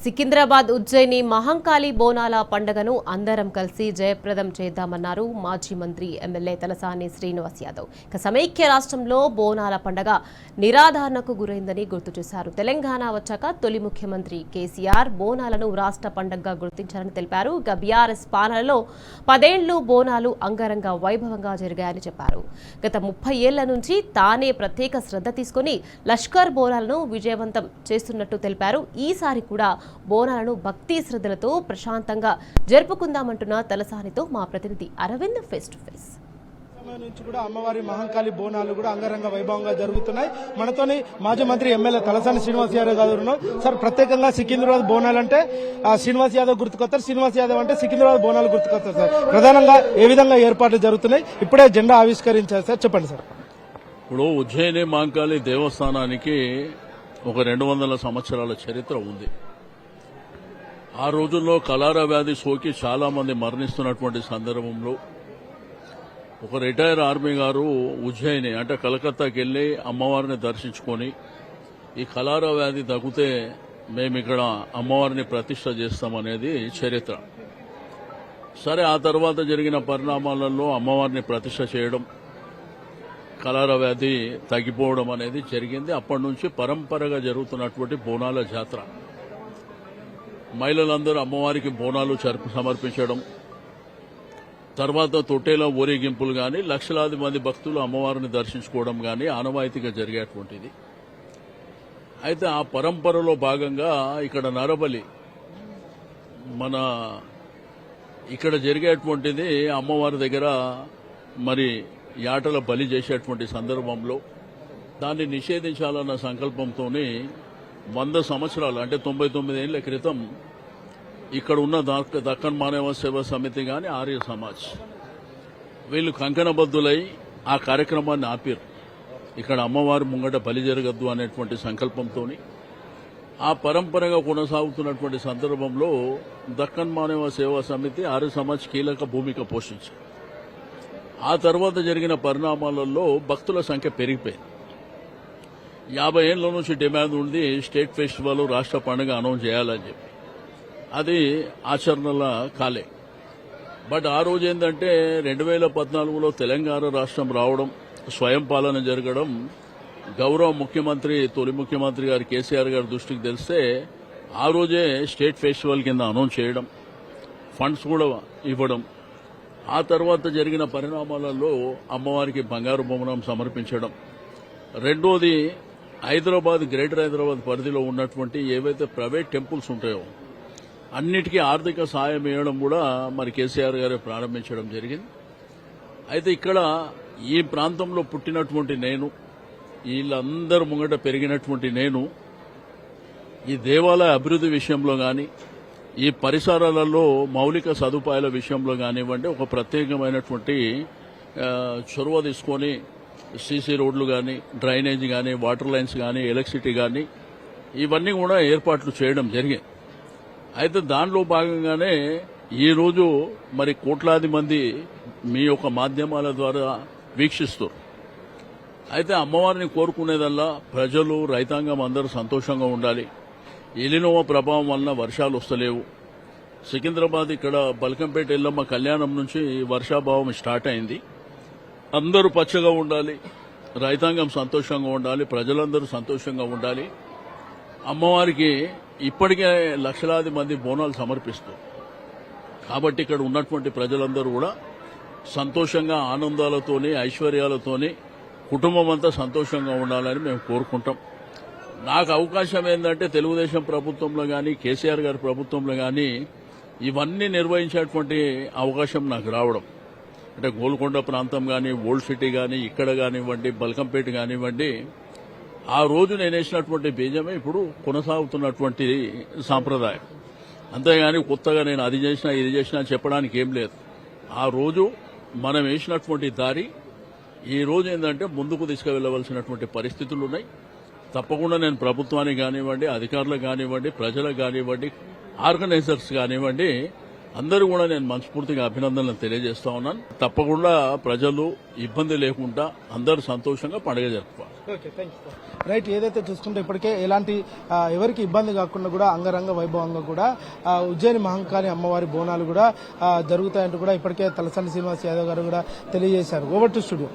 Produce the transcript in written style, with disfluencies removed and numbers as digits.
సికింద్రాబాద్ ఉజ్జయిని మహంకాళి బోనాల పండుగను అందరం కలిసి జయప్రదం చేద్దామన్నారు మాజీ మంత్రి ఎమ్మెల్యే తలసాని శ్రీనివాస్ యాదవ్. సమైక్య రాష్ట్రంలో బోనాల పండుగ నిరాధారణకు గురైందని గుర్తు చేశారు. తెలంగాణ వచ్చాక తొలి ముఖ్యమంత్రి కేసీఆర్ బోనాలను రాష్ట్ర పండుగగా గుర్తించారని తెలిపారు. బీఆర్ఎస్ పాలనలో 10 ఏళ్లు బోనాలు అంగరంగ వైభవంగా జరిగాయని చెప్పారు. గత 30 ఏళ్ల నుంచి తానే ప్రత్యేక శ్రద్ధ తీసుకుని లష్కర్ బోనాలను విజయవంతం చేస్తున్నట్టు తెలిపారు. ఈసారి కూడా బోనాలను భక్తి శ్రద్ధలతో ప్రశాంతంగా జరుపుకుందామంటున్న తలసానితో మా ప్రతినిధి అరవింద్ ఫేస్ టు ఫేస్. నుంచి కూడా అమ్మవారి మహంకాళి బోనాలు కూడా అంగరంగ వైభవంగా జరుగుతున్నాయి. మనతోని మాజీ మంత్రి ఎమ్మెల్యే తలసాని శ్రీనివాస్ యాదవ్ గారు ఉన్నారు. సార్, ప్రత్యేకంగా సికింద్రాబాద్ బోనాలు అంటే శ్రీనివాస్ యాదవ్ గుర్తుకొస్తారు, శ్రీనివాస్ యాదవ్ అంటే సికింద్రాబాద్ బోనాలు గుర్తుకొస్తారు. సార్, ప్రధానంగా ఏ విధంగా ఏర్పాట్లు జరుగుతున్నాయి? ఇప్పుడే జెండా ఆవిష్కరించారు సార్, చెప్పండి సార్. ఇప్పుడు ఉజ్జయిని మహంకాళి దేవస్థానానికి ఒక 200 సంవత్సరాల చరిత్ర ఉంది. ఆ రోజుల్లో కలారా వ్యాధి సోకి చాలా మంది మరణిస్తున్నటువంటి సందర్భంలో ఒక రిటైర్ ఆర్మీ గారు ఉజ్జయిని అంటే కలకత్తాకి వెళ్లి అమ్మవారిని దర్శించుకొని ఈ కలారా వ్యాధి తగ్గితే మేము ఇక్కడ అమ్మవారిని ప్రతిష్ట చేస్తామనేది చరిత్ర. సరే, ఆ తర్వాత జరిగిన పరిణామాలలో అమ్మవారిని ప్రతిష్ట చేయడం, కలారా వ్యాధి తగ్గిపోవడం అనేది జరిగింది. అప్పటి నుంచి పరంపరగా జరుగుతున్నటువంటి బోనాల జాతర. మహిళలందరూ అమ్మవారికి బోనాలు సమర్పించడం, తర్వాత తొట్టేల ఊరేగింపులు గాని, లక్షలాది మంది భక్తులు అమ్మవారిని దర్శించుకోవడం గాని ఆనవాయితీగా జరిగేటువంటిది. అయితే ఆ పరంపరలో భాగంగా ఇక్కడ నరబలి మన ఇక్కడ జరిగేటువంటిది అమ్మవారి దగ్గర మరి యాటల బలి చేసేటువంటి సందర్భంలో దాన్ని నిషేధించాలన్న సంకల్పంతోనే 100 సంవత్సరాలు అంటే 99 ఏళ్ల క్రితం ఇక్కడ ఉన్న దక్కన్ మానవ సేవా సమితి గాని, ఆర్య సమాజ్ వీళ్ళు కంకణబద్దులై ఆ కార్యక్రమాన్ని ఆపారు. ఇక్కడ అమ్మవారి ముంగట బలి జరగద్దు అనేటువంటి సంకల్పంతో ఆ పరంపరగా కొనసాగుతున్నటువంటి సందర్భంలో దక్కన్ మానవ సేవా సమితి, ఆర్య సమాజ్ కీలక భూమిక పోషించారు. ఆ తర్వాత జరిగిన పరిణామాలలో భక్తుల సంఖ్య పెరిగిపోయింది. 50 ఏళ్ల నుంచి డిమాండ్ ఉంది స్టేట్ ఫెస్టివల్ రాష్ట్ర పండుగ అనౌన్స్ చేయాలని చెప్పి. అది ఆచరణలో కాలే. బట్ ఆ రోజు ఏంటంటే 2014లో తెలంగాణ రాష్ట్రం రావడం, స్వయం పాలన జరగడం, గౌరవ ముఖ్యమంత్రి తొలి ముఖ్యమంత్రి గారు కేసీఆర్ గారి దృష్టికి తెలిస్తే ఆ రోజే స్టేట్ ఫెస్టివల్ కింద అనౌన్స్ చేయడం, ఫండ్స్ కూడా ఇవ్వడం. ఆ తర్వాత జరిగిన పరిణామాలలో అమ్మవారికి బంగారు బొమ్మనం సమర్పించడం. రెండోది, హైదరాబాద్, గ్రేటర్ హైదరాబాద్ పరిధిలో ఉన్నటువంటి ఏవైతే ప్రైవేట్ టెంపుల్స్ ఉంటాయో అన్నిటికీ ఆర్థిక సాయం ఇవ్వడం కూడా మరి కేసీఆర్ గారే ప్రారంభించడం జరిగింది. అయితే ఇక్కడ ఈ ప్రాంతంలో పుట్టినటువంటి నేను, వీళ్ళందరూ ముంగట పెరిగినటువంటి నేను, ఈ దేవాలయ అభివృద్ధి విషయంలో గాని, ఈ పరిసరాలలో మౌలిక సదుపాయాల విషయంలో కానివ్వండి ఒక ప్రత్యేకమైనటువంటి చొరవ తీసుకొని సీసీ రోడ్లు కానీ, డ్రైనేజ్ కానీ, వాటర్ లైన్స్ కానీ, ఎలక్ట్రిసిటీ కానీ ఇవన్నీ కూడా ఏర్పాట్లు చేయడం జరిగింది. అయితే దానిలో భాగంగానే ఈరోజు మరి కోట్లాది మంది మీ యొక్క మాధ్యమాల ద్వారా వీక్షిస్తారు. అయితే అమ్మవారిని కోరుకునేదల్లా ప్రజలు, రైతాంగం అందరూ సంతోషంగా ఉండాలి. ఎలినోవా ప్రభావం వలన వర్షాలు వస్తలేవు. సికింద్రాబాద్ ఇక్కడ బల్కంపేట ఎల్లమ్మ కళ్యాణం నుంచి వర్షాభావం స్టార్ట్ అయింది. అందరూ పచ్చగా ఉండాలి, రైతాంగం సంతోషంగా ఉండాలి, ప్రజలందరూ సంతోషంగా ఉండాలి. అమ్మవారికి ఇప్పటికే లక్షలాది మంది బోనాలు సమర్పిస్తారు. కాబట్టి ఇక్కడ ఉన్నటువంటి ప్రజలందరూ కూడా సంతోషంగా, ఆనందాలతోని, ఐశ్వర్యాలతోని కుటుంబం అంతా సంతోషంగా ఉండాలని మేము కోరుకుంటాం. నాకు అవకాశం ఏంటంటే తెలుగుదేశం ప్రభుత్వంలో కానీ, కేసీఆర్ గారి ప్రభుత్వంలో కానీ ఇవన్నీ నిర్వహించేటువంటి అవకాశం నాకు రావడం. అంటే గోల్కొండ ప్రాంతం కానీ, ఓల్డ్ సిటీ కానీ, ఇక్కడ కానివ్వండి, బల్కంపేట కానివ్వండి, ఆ రోజు నేను వేసినటువంటి బీజమే ఇప్పుడు కొనసాగుతున్నటువంటి సాంప్రదాయం. అంతేగాని కొత్తగా నేను అది చేసినా ఇది చేసినా చెప్పడానికి ఏం లేదు. ఆ రోజు మనం వేసినటువంటి దారి ఈ రోజు ఏంటంటే ముందుకు తీసుకువెళ్లవలసినటువంటి పరిస్థితులు ఉన్నాయి. తప్పకుండా నేను ప్రభుత్వానికి కానివ్వండి, అధికారులకు కానివ్వండి, ప్రజలకు కానివ్వండి, ఆర్గనైజర్స్ కానివ్వండి అందరూ కూడా నేను మనస్ఫూర్తిగా అభినందనలు తెలియజేస్తా ఉన్నాను. తప్పకుండా ప్రజలు ఇబ్బంది లేకుండా అందరూ సంతోషంగా పండుగ జరుపుకోవాలి. రైట్, ఏదైతే చూసుకుంటే ఇప్పటికే ఎలాంటి ఎవరికి ఇబ్బంది కాకుండా కూడా అంగరంగ వైభవంగా కూడా ఉజ్జయిని మహంకాళి అమ్మవారి బోనాలు కూడా జరుగుతాయంటూ కూడా ఇప్పటికే తలసాని శ్రీనివాస్ యాదవ్ గారు కూడా తెలియజేశారు. Over to studio.